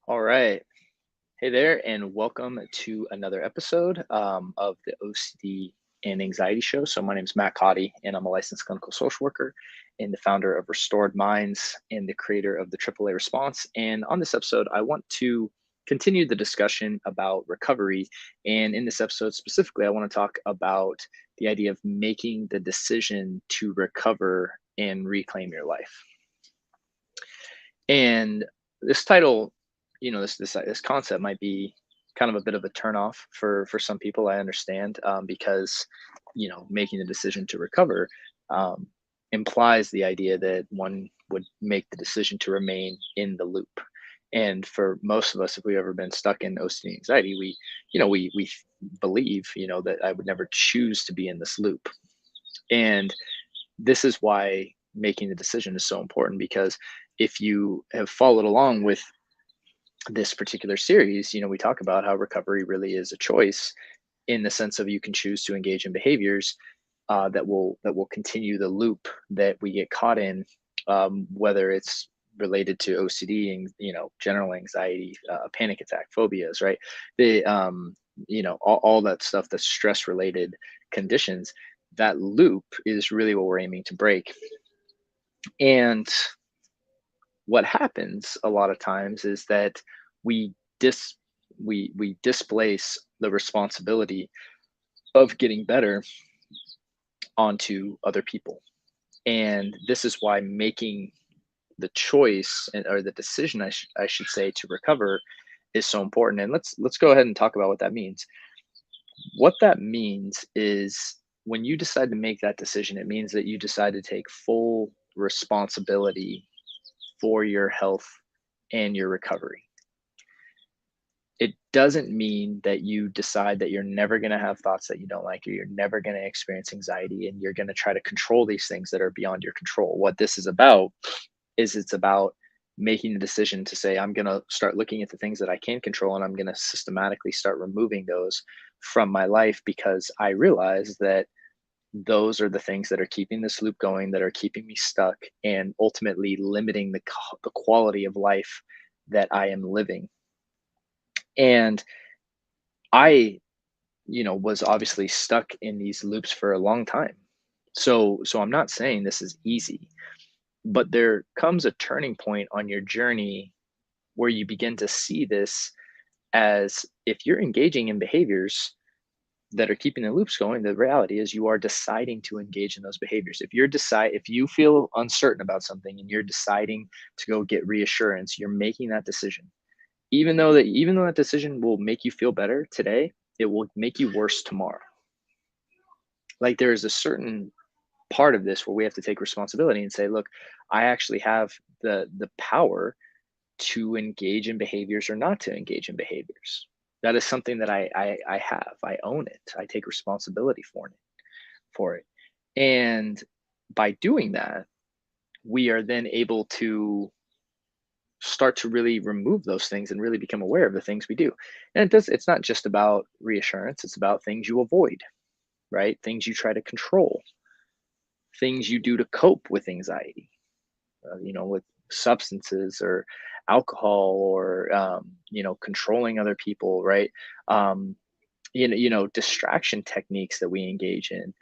All right. Hey there, and welcome to another episode of the OCD and Anxiety Show. So, my name is Matt Cotty, and I'm a licensed clinical social worker and the founder of Restored Minds and the creator of the AAA Response. And on this episode, I want to continue the discussion about recovery. And in this episode specifically, I want to talk about the idea of making the decision to recover and reclaim your life. And this title, this concept might be kind of a bit of a turnoff for some people. I understand, because making the decision to recover um, implies the idea that one would make the decision to remain in the loop. And for most of us, if we've ever been stuck in OCD anxiety, we believe that I would never choose to be in this loop. And this is why making the decision is so important, because if you have followed along with this particular series, we talk about how recovery really is a choice, in the sense of you can choose to engage in behaviors that will continue the loop that we get caught in, whether it's related to OCD and general anxiety, panic attack, phobias, right? The all that stuff, that's stress related conditions. That loop is really what we're aiming to break. And what happens a lot of times is that we dis we displace the responsibility of getting better onto other people. And this is why making the choice or the decision, I should say, to recover is so important. And let's go ahead and talk about what that means. What that means is, when you decide to make that decision, it means that you decide to take full responsibility for your health and your recovery. It doesn't mean that you decide that you're never going to have thoughts that you don't like, or you're never going to experience anxiety, and you're going to try to control these things that are beyond your control. What this is about is, it's about making the decision to say, I'm going to start looking at the things that I can control, and I'm going to systematically start removing those from my life, because I realize that those are the things that are keeping this loop going, that are keeping me stuck, and ultimately limiting the quality of life that I am living. And I, was obviously stuck in these loops for a long time. So I'm not saying this is easy, but there comes a turning point on your journey where you begin to see this as, if you're engaging in behaviors that are keeping the loops going, the reality is you are deciding to engage in those behaviors. If you feel uncertain about something and you're deciding to go get reassurance, you're making that decision. Even though that decision will make you feel better today, it will make you worse tomorrow. Like, there is a certain part of this where we have to take responsibility and say, look, I actually have the power to engage in behaviors or not to engage in behaviors. That is something that I have. I own it. I take responsibility for it. And by doing that, we are then able to start to really remove those things and really become aware of the things we do. And it's not just about reassurance, it's about things you avoid, right? Things you try to control, things you do to cope with anxiety, with substances or alcohol, or controlling other people, right? um distraction techniques that we engage in.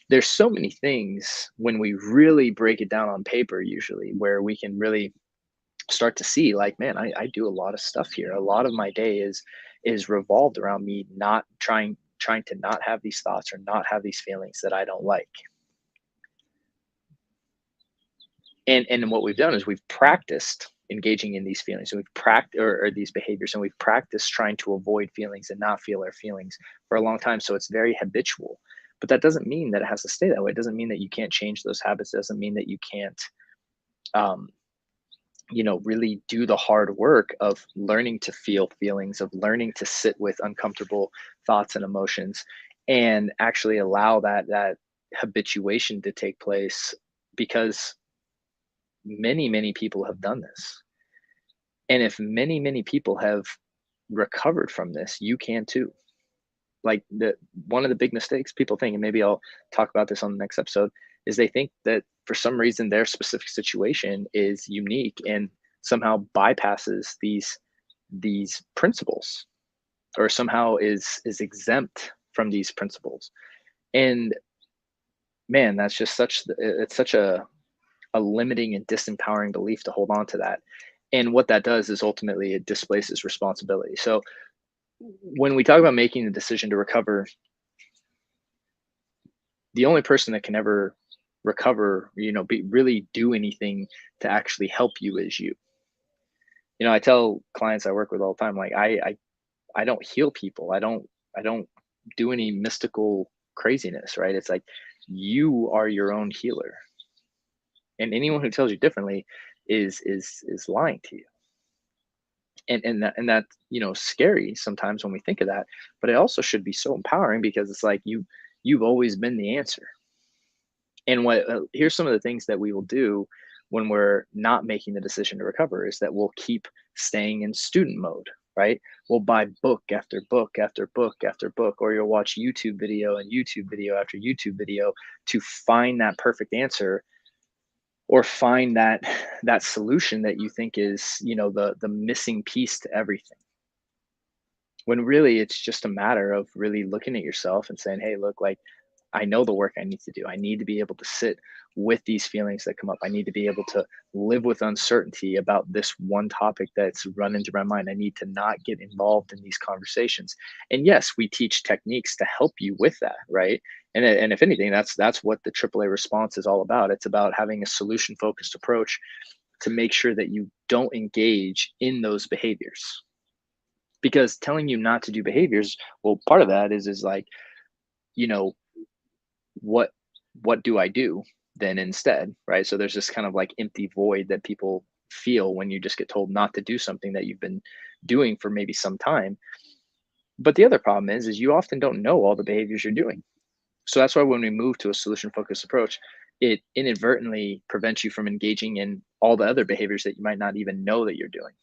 There's so many things, when we really break it down on paper, usually, where we can really start to see, like, man, I do a lot of stuff here. A lot of my day is revolved around me not trying to not have these thoughts or not have these feelings that I don't like. And what we've done is we've practiced engaging in these feelings, and we've practiced, or these behaviors, and we've practiced trying to avoid feelings and not feel our feelings for a long time. So it's very habitual. But that doesn't mean that it has to stay that way. It doesn't mean that you can't change those habits. It doesn't mean that you can't um, really do the hard work of learning to feel feelings, of learning to sit with uncomfortable thoughts and emotions, and actually allow that habituation to take place. Because many people have done this. And if many people have recovered from this, you can too. Like, the one of the big mistakes people think, and maybe I'll talk about this on the next episode, is they think that for some reason their specific situation is unique and somehow bypasses these these principles, or somehow is exempt from these principles. And man, that's just it's such a limiting and disempowering belief to hold on to that. And what that does is ultimately it displaces responsibility. So when we talk about making the decision to recover, the only person that can ever recover, really do anything to actually help you is you. I tell clients I work with all the time, like I don't heal people. I don't do any mystical craziness, right? It's like you are your own healer. And anyone who tells you differently is lying to you. And that scary sometimes when we think of that, but it also should be so empowering because it's like you've always been the answer. And what here's some of the things that we will do when we're not making the decision to recover is that we'll keep staying in student mode, right? We'll buy book after book after book after book, or you'll watch YouTube video and YouTube video after YouTube video to find that perfect answer, or find that solution that you think is, the missing piece to everything, when really it's just a matter of really looking at yourself and saying, hey, look, like, I know the work I need to do. I need to be able to sit with these feelings that come up. I need to be able to live with uncertainty about this one topic that's run into my mind. I need to not get involved in these conversations. And yes, we teach techniques to help you with that, right? And if anything, that's what the AAA response is all about. It's about having a solution focused approach to make sure that you don't engage in those behaviors. Because telling you not to do behaviors, well, part of that is like, you know, what what do I do then instead, right? So there's this kind of like empty void that people feel when you just get told not to do something that you've been doing for maybe some time. But the other problem is you often don't know all the behaviors you're doing. So that's why when we move to a solution focused approach, it inadvertently prevents you from engaging in all the other behaviors that you might not even know that you're doing.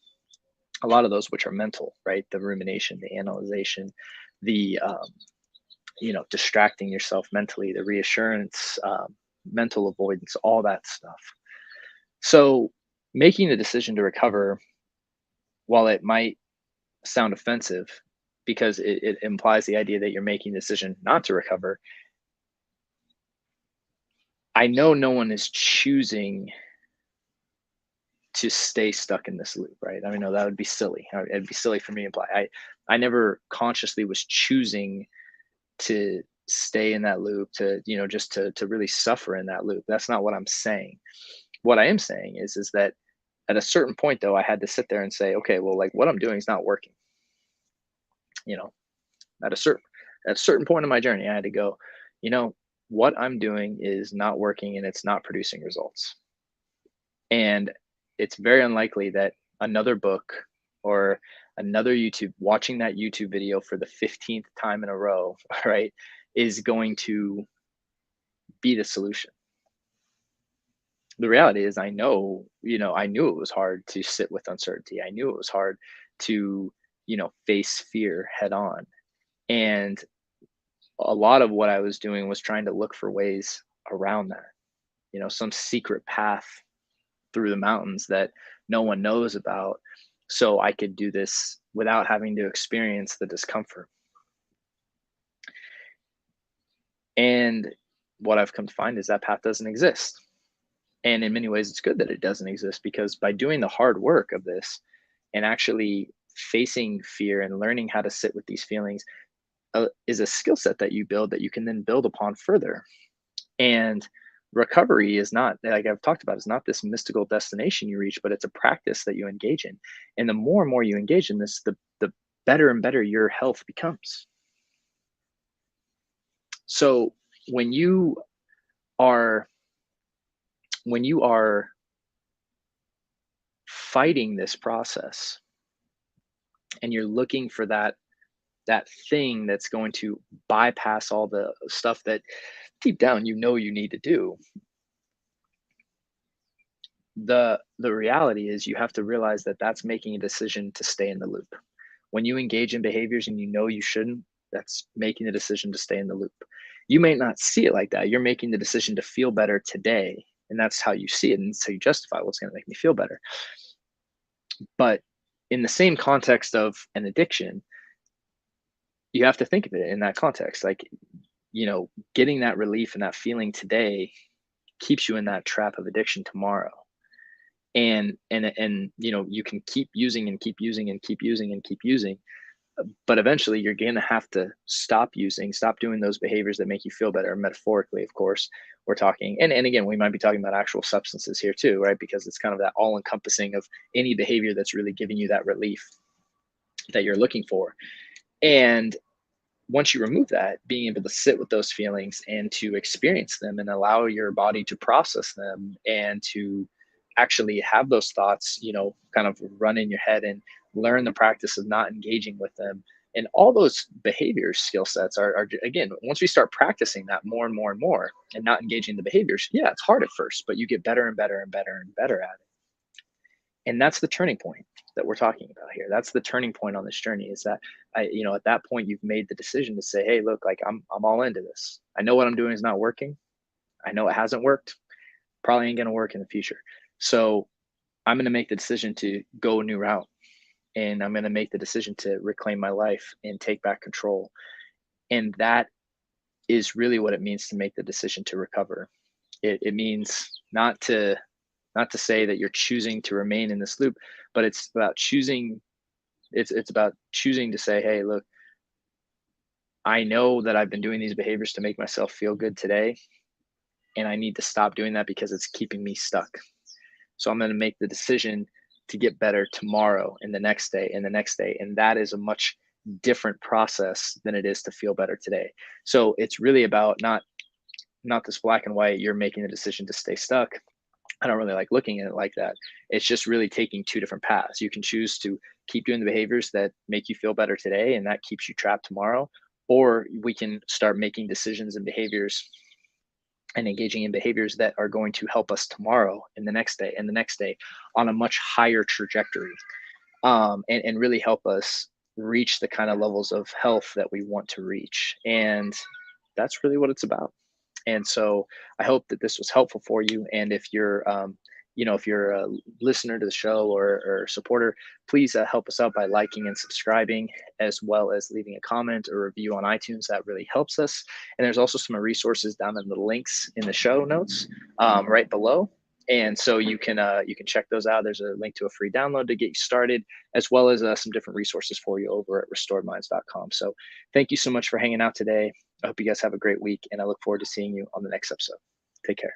A lot of those which are mental, right? The rumination, the analyzation, the distracting yourself mentally, the reassurance, mental avoidance, all that stuff. So making the decision to recover, while it might sound offensive because it implies the idea that you're making the decision not to recover, I know no one is choosing to stay stuck in this loop, right? I mean, no, that would be silly. It'd be silly for me to imply. I never consciously was choosing to stay in that loop, to just to really suffer in that loop. That's not what I'm saying. What I am saying is that at a certain point though, I had to sit there and say, okay, well, like, what I'm doing is not working. you know at a certain point in my journey, I had to go, you know what I'm doing is not working and it's not producing results. And it's very unlikely that another book or another watching that YouTube video for the 15th time in a row, right, is going to be the solution. The reality is, I knew it was hard to sit with uncertainty. I knew it was hard to, face fear head on. And a lot of what I was doing was trying to look for ways around that, some secret path through the mountains that no one knows about, so I could do this without having to experience the discomfort. And what I've come to find is that path doesn't exist. And in many ways, it's good that it doesn't exist, because by doing the hard work of this and actually facing fear and learning how to sit with these feelings, is a skill set that you build that you can then build upon further. And recovery is not, like I've talked about, is not this mystical destination you reach, but it's a practice that you engage in. And the more and more you engage in this, the better and better your health becomes. So when you are when you are fighting this process and you're looking for that thing that's going to bypass all the stuff that deep down you need to do, the reality is you have to realize that that's making a decision to stay in the loop. When you engage in behaviors and you shouldn't, that's making the decision to stay in the loop. You may not see it like that. You're making the decision to feel better today, and that's how you see it, and so you justify what's going to make me feel better. But in the same context of an addiction, you have to think of it in that context. Like, getting that relief and that feeling today keeps you in that trap of addiction tomorrow. And you can keep using and keep using and keep using and keep using, but eventually you're going to have to stop doing those behaviors that make you feel better. Metaphorically, of course, we're talking, and again, we might be talking about actual substances here too, right? Because it's kind of that all encompassing of any behavior that's really giving you that relief that you're looking for. And once you remove that, being able to sit with those feelings and to experience them and allow your body to process them and to actually have those thoughts, kind of run in your head, and learn the practice of not engaging with them. And all those behaviors, skill sets are again, once we start practicing that more and more and more and not engaging the behaviors, yeah, it's hard at first, but you get better and better and better and better at it. And that's the turning point that we're talking about here. That's the turning point on this journey, is that at that point you've made the decision to say, hey, look, like I'm all into this. I know what I'm doing is not working. I know it hasn't worked. Probably ain't going to work in the future. So I'm going to make the decision to go a new route, and I'm going to make the decision to reclaim my life and take back control. And that is really what it means to make the decision to recover. It means not to say that you're choosing to remain in this loop, but it's about choosing to say, hey, look, I know that I've been doing these behaviors to make myself feel good today, and I need to stop doing that because it's keeping me stuck. So I'm going to make the decision to get better tomorrow and the next day and the next day. And that is a much different process than it is to feel better today. So it's really about not this black and white, you're making the decision to stay stuck. I don't really like looking at it like that. It's just really taking two different paths. You can choose to keep doing the behaviors that make you feel better today, and that keeps you trapped tomorrow. Or we can start making decisions and behaviors and engaging in behaviors that are going to help us tomorrow and the next day and the next day on a much higher trajectory, and really help us reach the kind of levels of health that we want to reach. And that's really what it's about. And so I hope that this was helpful for you. And if you're a listener to the show, or supporter, please help us out by liking and subscribing, as well as leaving a comment or review on iTunes. That really helps us. And there's also some resources down in the links in the show notes, right below. And so you can check those out. There's a link to a free download to get you started, as well as some different resources for you over at restoredminds.com. So thank you so much for hanging out today. I hope you guys have a great week, and I look forward to seeing you on the next episode. Take care.